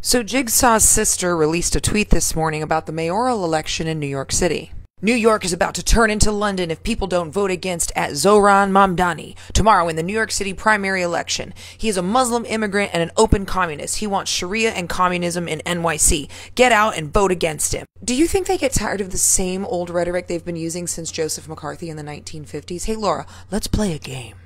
So Jigsaw's sister released a tweet this morning about the mayoral election in New York City. New York is about to turn into London if people don't vote against at Zohran Mamdani tomorrow in the New York City primary election. He is a Muslim immigrant and an open communist. He wants Sharia and communism in NYC. Get out and vote against him. Do you think they get tired of the same old rhetoric they've been using since Joseph McCarthy in the 1950s? Hey Laura, let's play a game.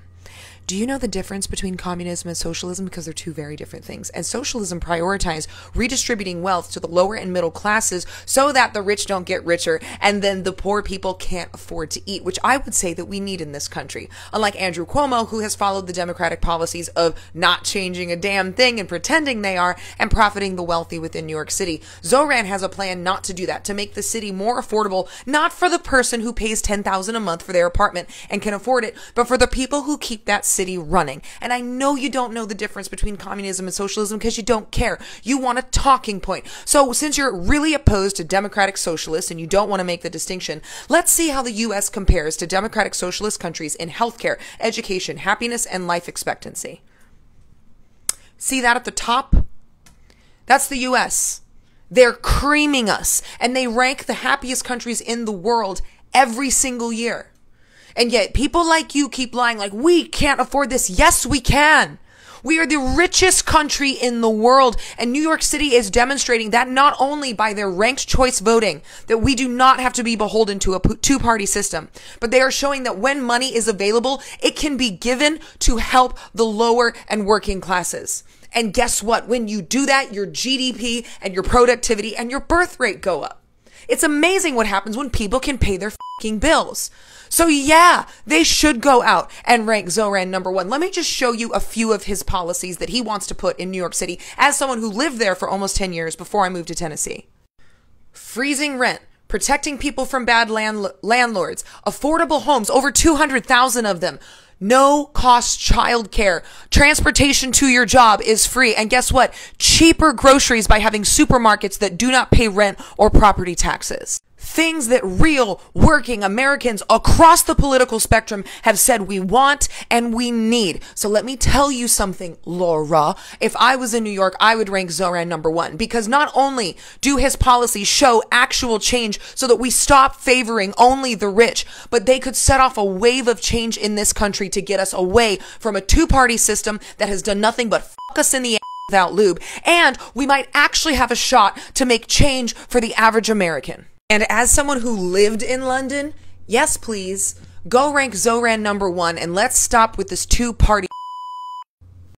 Do you know the difference between communism and socialism? Because they're two very different things. And socialism prioritizes redistributing wealth to the lower and middle classes so that the rich don't get richer and then the poor people can't afford to eat, which I would say that we need in this country. Unlike Andrew Cuomo, who has followed the Democratic policies of not changing a damn thing and pretending they are and profiting the wealthy within New York City. Zohran has a plan not to do that, to make the city more affordable, not for the person who pays $10,000 a month for their apartment and can afford it, but for the people who keep that city running. And I know you don't know the difference between communism and socialism because you don't care. You want a talking point. So since you're really opposed to democratic socialists and you don't want to make the distinction, let's see how the U.S. compares to democratic socialist countries in healthcare, education, happiness, and life expectancy. See that at the top? That's the U.S. They're creaming us, and they rank the happiest countries in the world every single year. And yet people like you keep lying like, we can't afford this. Yes, we can. We are the richest country in the world. And New York City is demonstrating that not only by their ranked choice voting, that we do not have to be beholden to a two-party system, but they are showing that when money is available, it can be given to help the lower and working classes. And guess what? When you do that, your GDP and your productivity and your birth rate go up. It's amazing what happens when people can pay their fucking bills. So yeah, they should go out and rank Zohran #1. Let me just show you a few of his policies that he wants to put in New York City as someone who lived there for almost 10 years before I moved to Tennessee. Freezing rent, protecting people from bad landlords, affordable homes, over 200,000 of them. No cost childcare. Transportation to your job is free. And guess what? Cheaper groceries by having supermarkets that do not pay rent or property taxes. Things that real working Americans across the political spectrum have said we want and we need. So let me tell you something, Laura. If I was in New York, I would rank Zohran #1 because not only do his policies show actual change so that we stop favoring only the rich, but they could set off a wave of change in this country to get us away from a two-party system that has done nothing but fuck us in the ass without lube. And we might actually have a shot to make change for the average American. And as someone who lived in London, yes, please, go rank Zohran #1 and let's stop with this two-party